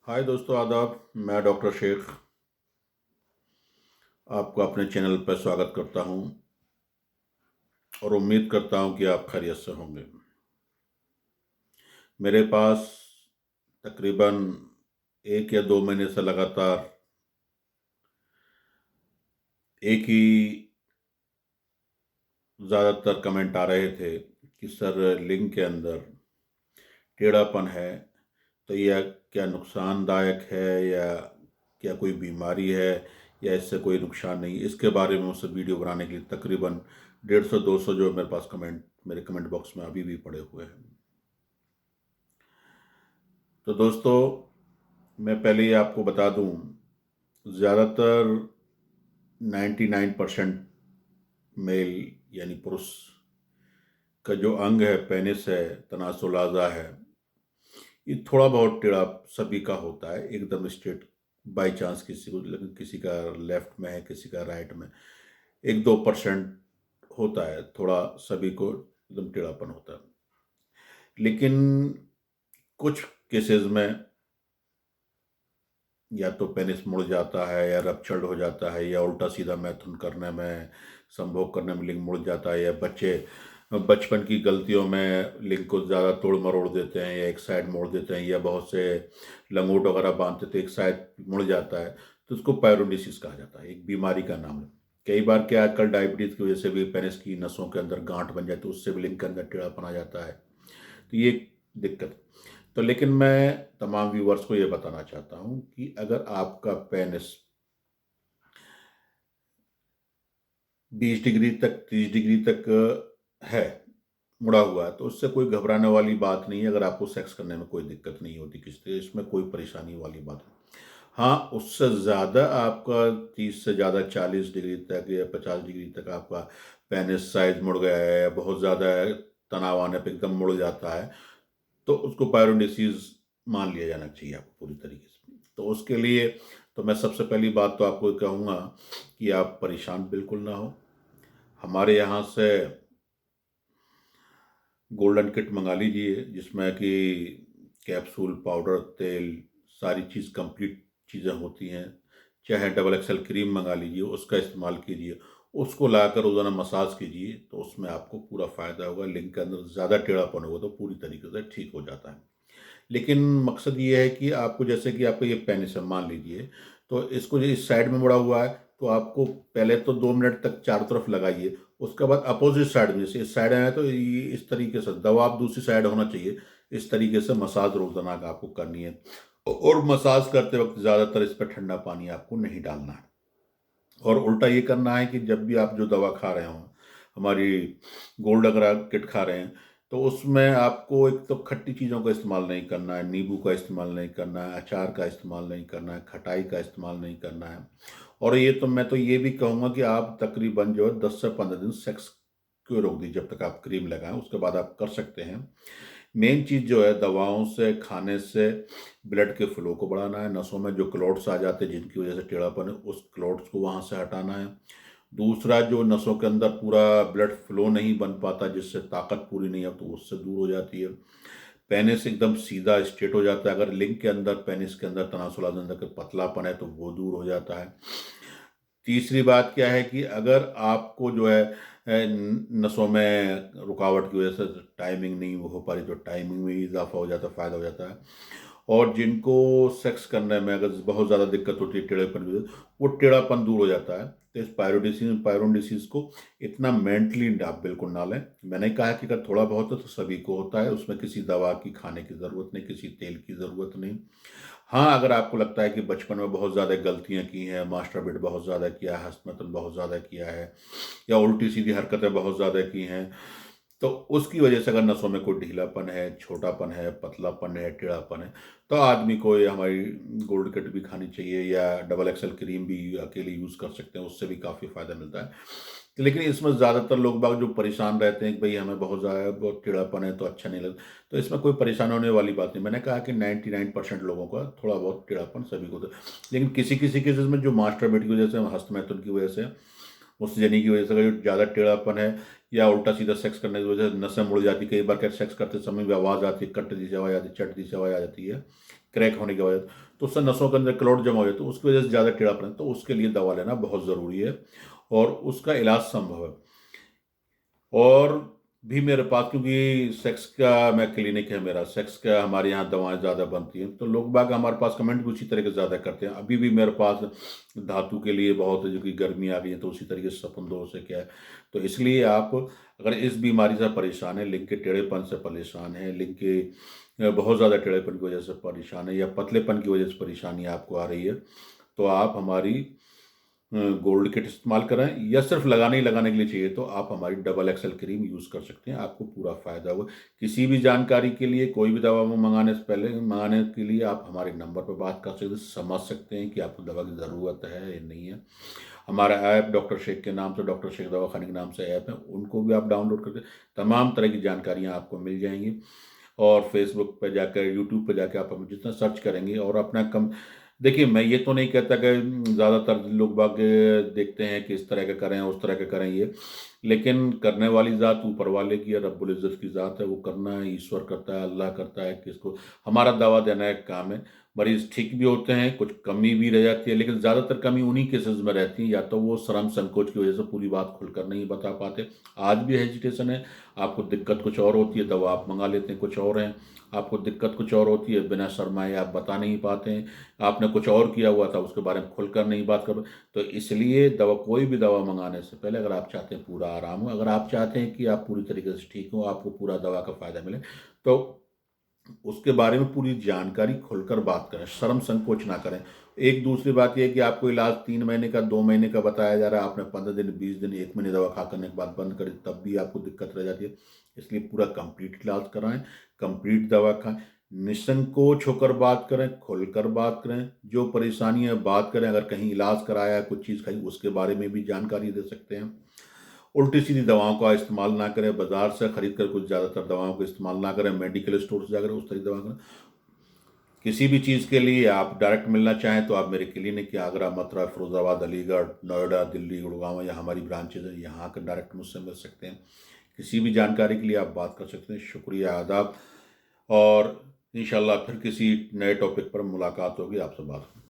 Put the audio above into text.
हाय दोस्तों, आदाब। मैं डॉक्टर शेख आपको अपने चैनल पर स्वागत करता हूं और उम्मीद करता हूं कि आप खैरियत से होंगे। मेरे पास तकरीबन 1 या 2 महीने से लगातार एक ही ज़्यादातर कमेंट आ रहे थे कि सर, लिंग के अंदर टेढ़ापन है, तो यह क्या नुकसानदायक है या क्या कोई बीमारी है या इससे कोई नुकसान नहीं। इसके बारे में मुझसे वीडियो बनाने के लिए तकरीबन 150-200 जो मेरे पास कमेंट मेरे कमेंट बॉक्स में अभी भी पड़े हुए हैं। तो दोस्तों, मैं पहले ही आपको बता दूं, ज़्यादातर 99% मेल यानी पुरुष का जो अंग है, पेनिस है, तनासुल आज़ा है, ये थोड़ा बहुत टेढ़ा सभी का होता है, एकदम स्ट्रेट बाई चांस किसी को, लेकिन किसी का लेफ्ट में है, किसी का राइट में 1-2% होता है, थोड़ा सभी को एकदम टेढ़ापन होता है। लेकिन कुछ केसेस में या तो पेनिस मुड़ जाता है या रप्चर्ड हो जाता है या उल्टा सीधा मैथुन करने में, संभोग करने में लिंग मुड़ जाता है, या बच्चे बचपन की गलतियों में लिंग को ज़्यादा तोड़ मरोड़ देते हैं या एक साइड मोड़ देते हैं, या बहुत से लंगोट वगैरह बांधते तो एक साइड मुड़ जाता है, तो उसको पायरोनिसिस कहा जाता है, एक बीमारी का नाम है। कई बार क्या, आजकल डायबिटीज़ की वजह से भी पेनिस की नसों के अंदर गांठ बन जाती है, उससे भी लिंग के अंदर टेढ़ापन आ जाता है। तो ये एक दिक्कत। तो लेकिन मैं तमाम व्यूवर्स को ये बताना चाहता हूँ कि अगर आपका पेनिस 20 डिग्री तक, 30 डिग्री तक है, मुड़ा हुआ है, तो उससे कोई घबराने वाली बात नहीं है। अगर आपको सेक्स करने में कोई दिक्कत नहीं होती किसी तरह, इसमें कोई परेशानी वाली बात नहीं। हाँ, उससे ज़्यादा आपका 30 से ज़्यादा 40 डिग्री तक या 50 डिग्री तक आपका पेनिस साइज मुड़ गया है, या बहुत ज़्यादा तनाव आने पर एकदम मुड़ जाता है, तो उसको पायरोनिसिस मान लिया जाना चाहिए आपको पूरी तरीके से। तो उसके लिए तो मैं सबसे पहली बात तो आपको कहूँगा कि आप परेशान बिल्कुल ना हो। हमारे यहाँ से गोल्डन किट मंगा लीजिए, जिसमें कि कैप्सूल, पाउडर, तेल, सारी चीज़ कंप्लीट चीज़ें होती हैं। चाहे डबल एक्सेल क्रीम मंगा लीजिए, उसका इस्तेमाल कीजिए, उसको लाकर रोज़ाना मसाज कीजिए, तो उसमें आपको पूरा फ़ायदा होगा। लिंग के अंदर ज़्यादा टेढ़ापन होगा तो पूरी तरीके से ठीक हो जाता है। लेकिन मकसद ये है कि आपको, जैसे कि आपको ये पेनिस है मान लीजिए, तो इसको जो इस साइड में मुड़ा हुआ है, तो आपको पहले तो 2 मिनट तक चारों तरफ लगाइए। उसके बाद अपोजिट साइड में, जैसे इस साइड है तो ये इस तरीके से दबाव दूसरी साइड होना चाहिए, इस तरीके से मसाज रोजाना का आपको करनी है। और मसाज करते वक्त ज़्यादातर इस पर ठंडा पानी आपको नहीं डालना है। और उल्टा ये करना है कि जब भी आप जो दवा खा रहे हों, हमारी गोल्ड अगर आप किट खा रहे हैं, तो उसमें आपको एक तो खट्टी चीज़ों का इस्तेमाल नहीं करना है, नींबू का इस्तेमाल नहीं करना है, अचार का इस्तेमाल नहीं करना है, खटाई का इस्तेमाल नहीं करना है। और ये तो मैं तो ये भी कहूँगा कि आप तकरीबन जो है 10 से 15 दिन सेक्स को रोक दीजिए, जब तक आप क्रीम लगाएं, उसके बाद आप कर सकते हैं। मेन चीज़ जो है, दवाओं से, खाने से ब्लड के फ्लो को बढ़ाना है। नसों में जो क्लॉट्स आ जाते हैं जिनकी वजह से टेढ़ापन है, उस क्लॉट्स को वहाँ से हटाना है। दूसरा, जो नसों के अंदर पूरा ब्लड फ्लो नहीं बन पाता, जिससे ताकत पूरी नहीं है, तो उससे दूर हो जाती है। पेनिस एकदम सीधा स्ट्रेट हो जाता है। अगर लिंग के अंदर, पेनिस के अंदर तनासुल अंदर का पतलापन है, तो वो दूर हो जाता है। तीसरी बात क्या है कि अगर आपको जो है नसों में रुकावट की वजह से टाइमिंग नहीं हो पा रही, तो टाइमिंग में इजाफा हो जाता है, फ़ायदा हो जाता है। और जिनको सेक्स करने में अगर बहुत ज़्यादा दिक्कत होती है टेढ़ेपन की वजह से, वो टेढ़ापन दूर हो जाता है। तो इस पायरोडिसीज को इतना मेंटली आप बिल्कुल ना लें। मैंने कहा कि अगर थोड़ा बहुत है तो सभी को होता है, उसमें किसी दवा की खाने की ज़रूरत नहीं, किसी तेल की ज़रूरत नहीं। हाँ, अगर आपको लगता है कि बचपन में बहुत ज़्यादा गलतियाँ की हैं, मास्टरबेट बहुत ज़्यादा किया है, हस्तमैथुन बहुत ज़्यादा किया है, या उल्टी-सीधी हरकतें बहुत ज़्यादा की हैं, तो उसकी वजह से अगर नसों में कोई ढीलापन है, छोटापन है, पतलापन है, टेढ़ापन है, तो आदमी को ये हमारी गोल्ड किट भी खानी चाहिए, या डबल एक्सेल क्रीम भी अकेले यूज़ कर सकते हैं, उससे भी काफ़ी फ़ायदा मिलता है। लेकिन इसमें ज़्यादातर लोग बाग जो परेशान रहते हैं कि भई हमें बहुत ज़्यादा बहुत टेढ़ापन है तो अच्छा नहीं लगता, तो इसमें कोई परेशान होने वाली बात नहीं। मैंने कहा कि 99% लोगों का थोड़ा बहुत टेढ़ापन सभी को होता है। लेकिन किसी-किसी केसेज़ में जो मास्टरबेट की वजह से, हस्तमैथुन की वजह से, उस जनी की वजह से अगर जो ज़्यादा टेढ़ापन है, या उल्टा-सीधा सेक्स करने की वजह से नसें मुड़ जाती, कई बार क्या सेक्स करते समय भी आवाज़ आती है, कट जैसी आवाज़ आती है, चट जैसी आवाज़ आ जाती है, क्रैक होने की वजह से, तो उससे नसों के अंदर क्लॉट जमा हो जाए तो उसकी वजह से ज़्यादा टेढ़ापन है, तो उसके लिए दवा लेना बहुत ज़रूरी है और उसका इलाज संभव है। और भी मेरे पास, क्योंकि सेक्स का मैं क्लिनिक है मेरा, सेक्स का हमारे यहाँ दवाएँ ज़्यादा बनती हैं, तो लोग बाग हमारे पास कमेंट भी उसी तरह के ज़्यादा करते हैं। अभी भी मेरे पास धातु के लिए बहुत, जो कि गर्मी आ गई है, तो उसी तरीके से सपंदों से क्या है, तो इसलिए आप अगर इस बीमारी से परेशान हैं, लिंग के टेढ़ेपन से परेशान हैं, लिंग के बहुत ज़्यादा टेढ़ेपन की वजह से परेशान है या पतलेपन की वजह से परेशानी आपको आ रही है, तो आप हमारी गोल्ड किट इस्तेमाल करें, या सिर्फ लगाने ही लगाने के लिए चाहिए तो आप हमारी डबल एक्सेल क्रीम यूज़ कर सकते हैं, आपको पूरा फ़ायदा होगा। किसी भी जानकारी के लिए, कोई भी दवा मंगाने से पहले, मंगाने के लिए आप हमारे नंबर पर बात कर सकते हैं, समझ सकते हैं कि आपको दवा की ज़रूरत है या नहीं है। हमारा ऐप डॉक्टर शेख के नाम से, डॉक्टर शेख दवाखाने के नाम से ऐप है, उनको भी आप डाउनलोड करके तमाम तरह की जानकारियाँ आपको मिल जाएँगी। और फेसबुक पे जाकर, यूट्यूब पे जाके आप हमें जितना सर्च करेंगे और अपना कम, देखिए मैं ये तो नहीं कहता कि ज़्यादातर लोग बाग देखते हैं कि इस तरह का करें, उस तरह का करें ये, लेकिन करने वाली ज़ात ऊपर वाले की है, रब्बुल इज़्ज़त की ज़ात है, वो करना है, ईश्वर करता है, अल्लाह करता है कि इसको, हमारा दवा देना एक काम है। मरीज़ ठीक भी होते हैं, कुछ कमी भी रह जाती है, लेकिन ज़्यादातर कमी उन्हीं केसेज़ में रहती है, या तो वो शर्म संकोच की वजह से पूरी बात खुलकर नहीं बता पाते। आज भी हेजिटेशन है, आपको दिक्कत कुछ और होती है, दवा आप मँगा लेते हैं कुछ और है, आपको दिक्कत कुछ और होती है, बिना शर्माए आप बता नहीं पाते हैं, आपने कुछ और किया हुआ था, उसके बारे में खुलकर नहीं बात कर, तो इसलिए दवा, कोई भी दवा मँगाने से पहले अगर आप चाहते हैं पूरा आराम हो, अगर आप चाहते हैं कि आप पूरी तरीके से ठीक हो, आपको पूरा दवा का फ़ायदा मिले, तो उसके बारे में पूरी जानकारी खुलकर बात करें, शर्म संकोच ना करें। एक दूसरी बात ये है कि आपको इलाज 3 महीने का, 2 महीने का बताया जा रहा है, आपने 15 दिन, 20 दिन, 1 महीने दवा खा करने के बाद बंद करी, तब भी आपको दिक्कत रह जाती है। इसलिए पूरा कंप्लीट इलाज कराएँ, कंप्लीट दवा खाएँ, निसंकोच होकर बात करें, खुलकर बात करें, जो परेशानी है बात करें, अगर कहीं इलाज कराया है, कुछ चीज़ खाई, उसके बारे में भी जानकारी दे सकते हैं। उल्टी-सीधी दवाओं का इस्तेमाल ना करें, बाज़ार से खरीद कर कुछ ज़्यादातर दवाओं का इस्तेमाल ना करें, मेडिकल स्टोर से जाकर उस तरह की दवा करें। किसी भी चीज़ के लिए आप डायरेक्ट मिलना चाहें तो आप मेरे क्लिनिक या आगरा, मथुरा, फिरोज़ाबाद, अलीगढ़, नोएडा, दिल्ली, गुड़गाँव, या हमारी ब्रांचेज़ हैं, यहाँ आकर डायरेक्ट मुझसे मिल सकते हैं। किसी भी जानकारी के लिए आप बात कर सकते हैं। शुक्रिया, आदाब, और इंशाअल्लाह फिर किसी नए टॉपिक पर मुलाकात होगी, आपसे बात होगी।